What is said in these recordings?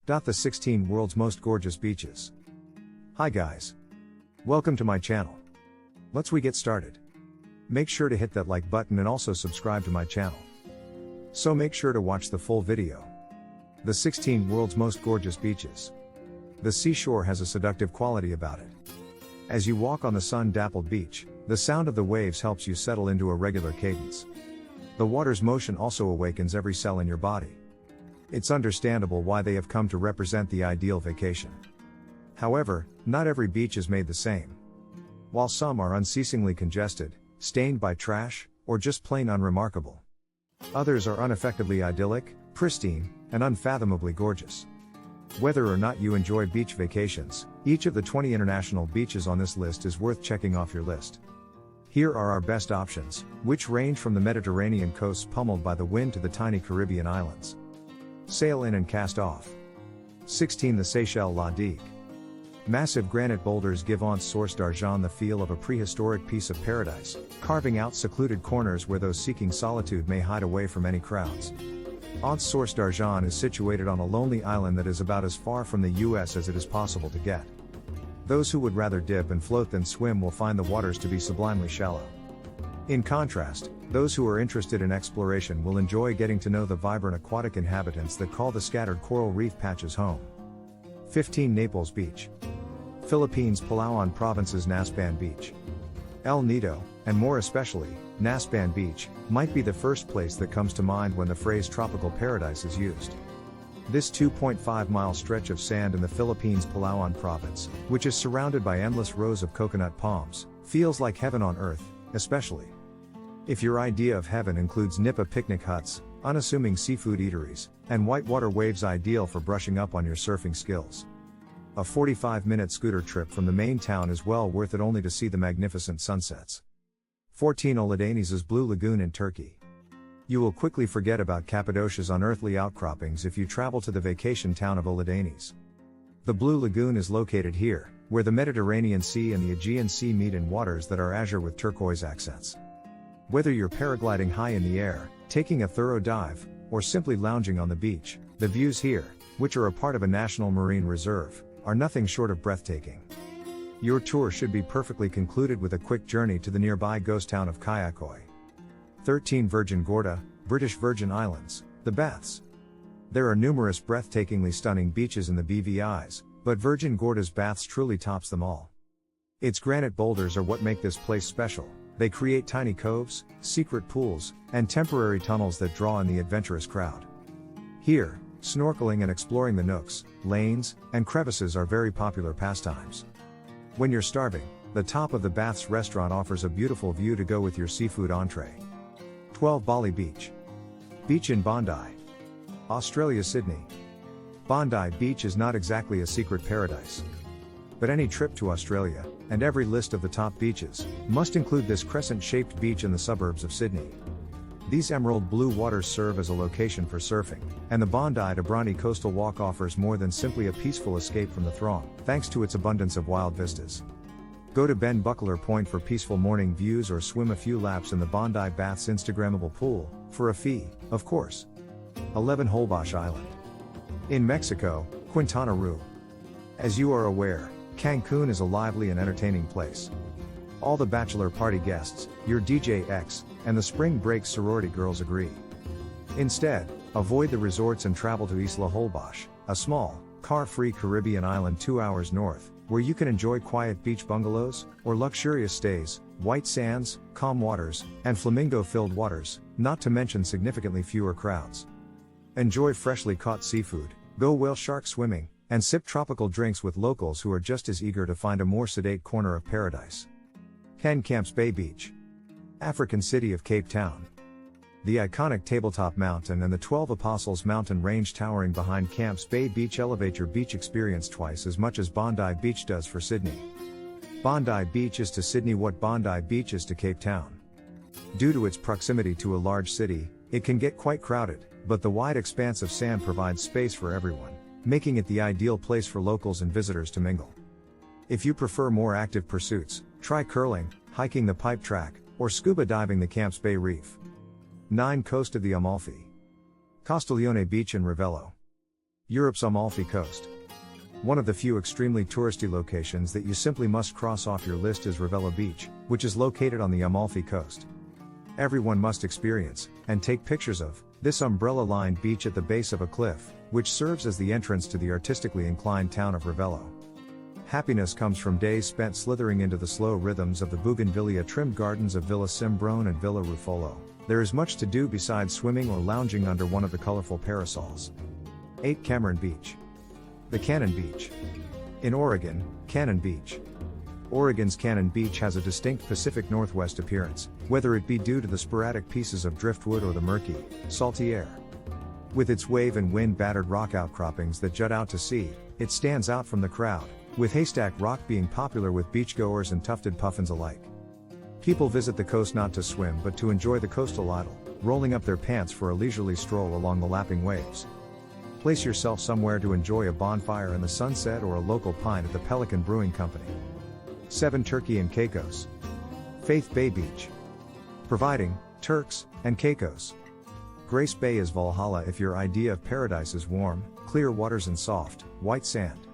The 16 world's most gorgeous beaches. Hi guys. Welcome to my channel. Let's get started. Make sure to hit that like button and also subscribe to my channel. So make sure to watch the full video. The 16 world's most gorgeous beaches. The seashore has a seductive quality about it. As you walk on the sun-dappled beach, the sound of the waves helps you settle into a regular cadence. The water's motion also awakens every cell in your body. It's understandable why they have come to represent the ideal vacation. However, not every beach is made the same. While some are unceasingly congested, stained by trash, or just plain unremarkable, others are unaffectedly idyllic, pristine, and unfathomably gorgeous. Whether or not you enjoy beach vacations, each of the 20 international beaches on this list is worth checking off your list. Here are our best options, which range from the Mediterranean coasts pummeled by the wind to the tiny Caribbean islands. Sail in and cast off. 16. The Seychelles La Digue. Massive granite boulders give Anse Source d'Argent the feel of a prehistoric piece of paradise, carving out secluded corners where those seeking solitude may hide away from any crowds. Anse Source d'Argent is situated on a lonely island that is about as far from the US as it is possible to get. Those who would rather dip and float than swim will find the waters to be sublimely shallow. In contrast, those who are interested in exploration will enjoy getting to know the vibrant aquatic inhabitants that call the scattered coral reef patches home. 15. Naples Beach. Philippines, Palawan Province's Nasban Beach. El Nido, and more especially, Nasban Beach, might be the first place that comes to mind when the phrase tropical paradise is used. This 2.5-mile stretch of sand in the Philippines' Palawan province, which is surrounded by endless rows of coconut palms, feels like heaven on earth, especially if your idea of heaven includes nipa picnic huts, unassuming seafood eateries, and whitewater waves ideal for brushing up on your surfing skills. A 45-minute scooter trip from the main town is well worth it only to see the magnificent sunsets. 14. Ölüdeniz's Blue Lagoon in Turkey. You will quickly forget about Cappadocia's unearthly outcroppings if you travel to the vacation town of Ölüdeniz. The Blue Lagoon is located here, where the Mediterranean Sea and the Aegean Sea meet in waters that are azure with turquoise accents. Whether you're paragliding high in the air, taking a thorough dive, or simply lounging on the beach, the views here, which are a part of a national marine reserve, are nothing short of breathtaking. Your tour should be perfectly concluded with a quick journey to the nearby ghost town of Kayakoi. 13. Virgin Gorda, British Virgin Islands, the Baths. There are numerous breathtakingly stunning beaches in the BVIs, but Virgin Gorda's Baths truly tops them all. Its granite boulders are what make this place special. They create tiny coves, secret pools, and temporary tunnels that draw in the adventurous crowd. Here, snorkeling and exploring the nooks, lanes, and crevices are very popular pastimes. When you're starving, the top of the Baths restaurant offers a beautiful view to go with your seafood entree. 12. Bali Beach. Beach in Bondi, Australia. Sydney. Bondi Beach is not exactly a secret paradise. But any trip to Australia, and every list of the top beaches, must include this crescent-shaped beach in the suburbs of Sydney. These emerald blue waters serve as a location for surfing, and the Bondi to Bronte coastal walk offers more than simply a peaceful escape from the throng, thanks to its abundance of wild vistas. Go to Ben Buckler Point for peaceful morning views or swim a few laps in the Bondi Baths Instagrammable pool, for a fee, of course. 11. Holbox Island. In Mexico, Quintana Roo. As you are aware, Cancun is a lively and entertaining place. All the bachelor party guests, your DJ X, and the spring break sorority girls agree. Instead, avoid the resorts and travel to Isla Holbox, a small, car-free Caribbean island 2 hours north, where you can enjoy quiet beach bungalows, or luxurious stays, white sands, calm waters, and flamingo-filled waters, not to mention significantly fewer crowds. Enjoy freshly caught seafood, go whale shark swimming, and sip tropical drinks with locals who are just as eager to find a more sedate corner of paradise. 10. Camps Bay Beach. African city of Cape Town. The iconic Tabletop Mountain and the 12 Apostles mountain range towering behind Camps Bay Beach elevate your beach experience twice as much as Bondi Beach does for Sydney. Bondi Beach is to Sydney what Bondi Beach is to Cape Town. Due to its proximity to a large city, it can get quite crowded, but the wide expanse of sand provides space for everyone, making it the ideal place for locals and visitors to mingle. If you prefer more active pursuits, try curling, hiking the pipe track, or scuba diving the Camps Bay Reef. 9. Coast of the Amalfi. Castiglione Beach in Ravello. Europe's Amalfi Coast. One of the few extremely touristy locations that you simply must cross off your list is Ravello Beach, which is located on the Amalfi Coast. Everyone must experience, and take pictures of, this umbrella-lined beach at the base of a cliff, which serves as the entrance to the artistically inclined town of Ravello. Happiness comes from days spent slithering into the slow rhythms of the bougainvillea-trimmed gardens of Villa Simbrone and Villa Ruffolo. There is much to do besides swimming or lounging under one of the colorful parasols. 8. Cameron Beach. The Cannon Beach. In Oregon, Cannon Beach. Oregon's Cannon Beach has a distinct Pacific Northwest appearance, whether it be due to the sporadic pieces of driftwood or the murky, salty air. With its wave and wind-battered rock outcroppings that jut out to sea, it stands out from the crowd, with Haystack Rock being popular with beachgoers and tufted puffins alike. People visit the coast not to swim but to enjoy the coastal idyll, rolling up their pants for a leisurely stroll along the lapping waves. Place yourself somewhere to enjoy a bonfire in the sunset or a local pint at the Pelican Brewing Company. 7. Turkey and Caicos. Faith Bay Beach. Providing Turks and Caicos. Grace Bay is Valhalla if your idea of paradise is warm, clear waters and soft, white sand.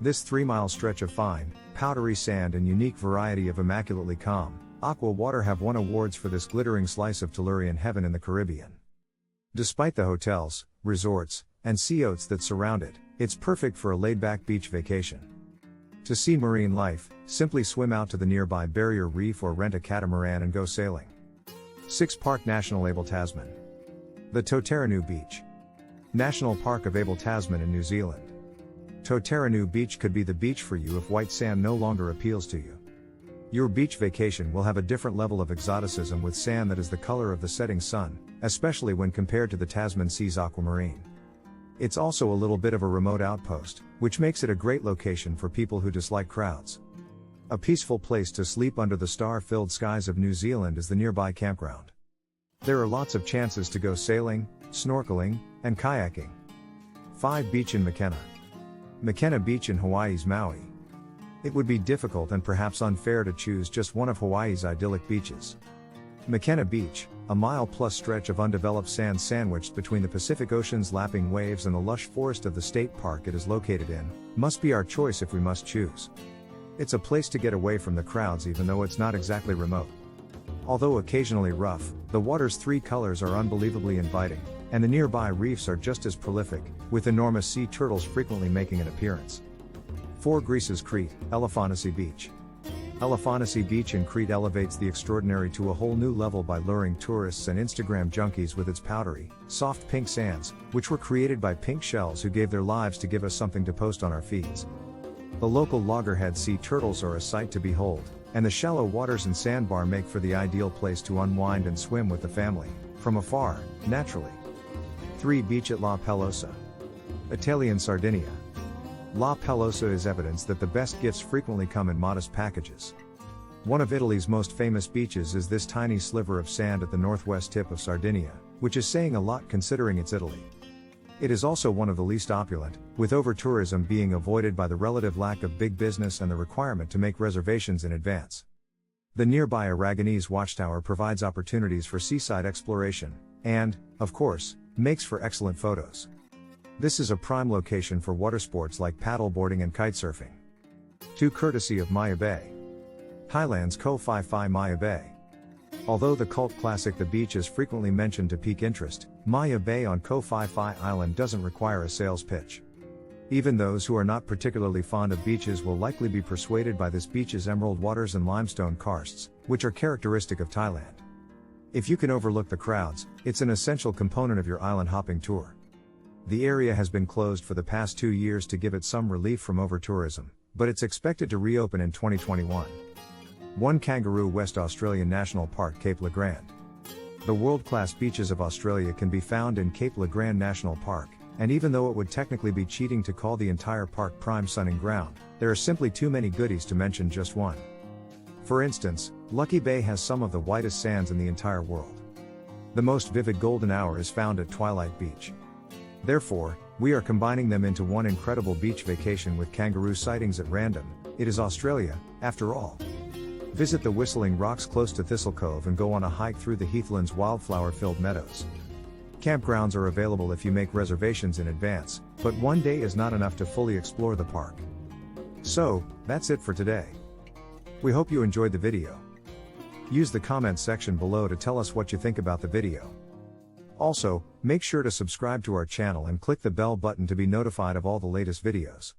This 3-mile stretch of fine, powdery sand and unique variety of immaculately calm, aqua water have won awards for this glittering slice of Tellurian heaven in the Caribbean. Despite the hotels, resorts, and sea oats that surround it, it's perfect for a laid-back beach vacation. To see marine life, simply swim out to the nearby barrier reef or rent a catamaran and go sailing. 6. Park National Abel Tasman. The Totaranu Beach. National Park of Abel Tasman in New Zealand. Totaranu Beach could be the beach for you if white sand no longer appeals to you. Your beach vacation will have a different level of exoticism with sand that is the color of the setting sun, especially when compared to the Tasman Sea's aquamarine. It's also a little bit of a remote outpost, which makes it a great location for people who dislike crowds. A peaceful place to sleep under the star-filled skies of New Zealand is the nearby campground. There are lots of chances to go sailing, snorkeling, and kayaking. 5. Beach in McKenna. McKenna Beach in Hawaii's Maui. It would be difficult and perhaps unfair to choose just one of Hawaii's idyllic beaches. McKenna Beach, a mile-plus stretch of undeveloped sand sandwiched between the Pacific Ocean's lapping waves and the lush forest of the state park it is located in, must be our choice if we must choose. It's a place to get away from the crowds even though it's not exactly remote. Although occasionally rough, the water's 3 colors are unbelievably inviting, and the nearby reefs are just as prolific, with enormous sea turtles frequently making an appearance. 4. Greece's Crete, Elefantisi Beach. Elefantisi Beach in Crete elevates the extraordinary to a whole new level by luring tourists and Instagram junkies with its powdery, soft pink sands, which were created by pink shells who gave their lives to give us something to post on our feeds. The local loggerhead sea turtles are a sight to behold, and the shallow waters and sandbar make for the ideal place to unwind and swim with the family, from afar, naturally. 3. Beach at La Pelosa. Italian Sardinia. La Pelosa is evidence that the best gifts frequently come in modest packages. One of Italy's most famous beaches is this tiny sliver of sand at the northwest tip of Sardinia, which is saying a lot considering it's Italy. It is also one of the least opulent, with over-tourism being avoided by the relative lack of big business and the requirement to make reservations in advance. The nearby Aragonese watchtower provides opportunities for seaside exploration, and, of course, makes for excellent photos. This is a prime location for watersports like paddleboarding and kitesurfing. 2. Courtesy of Maya Bay. Thailand's Koh Phi Phi Maya Bay. Although the cult classic The Beach is frequently mentioned to pique interest, Maya Bay on Koh Phi Phi Island doesn't require a sales pitch. Even those who are not particularly fond of beaches will likely be persuaded by this beach's emerald waters and limestone karsts, which are characteristic of Thailand. If you can overlook the crowds, it's an essential component of your island hopping tour. The area has been closed for the past 2 years to give it some relief from over-tourism, but it's expected to reopen in 2021. 1. Kangaroo West Australian National Park Cape Le Grand. The world-class beaches of Australia can be found in Cape Le Grand National Park, and even though it would technically be cheating to call the entire park prime sunning ground, there are simply too many goodies to mention just one. For instance, Lucky Bay has some of the whitest sands in the entire world. The most vivid golden hour is found at Twilight Beach. Therefore, we are combining them into one incredible beach vacation with kangaroo sightings at random. It is Australia, after all. Visit the Whistling Rocks close to Thistle Cove and go on a hike through the heathland's wildflower-filled meadows. Campgrounds are available if you make reservations in advance, but one day is not enough to fully explore the park. So, that's it for today. We hope you enjoyed the video. Use the comments section below to tell us what you think about the video. Also, make sure to subscribe to our channel and click the bell button to be notified of all the latest videos.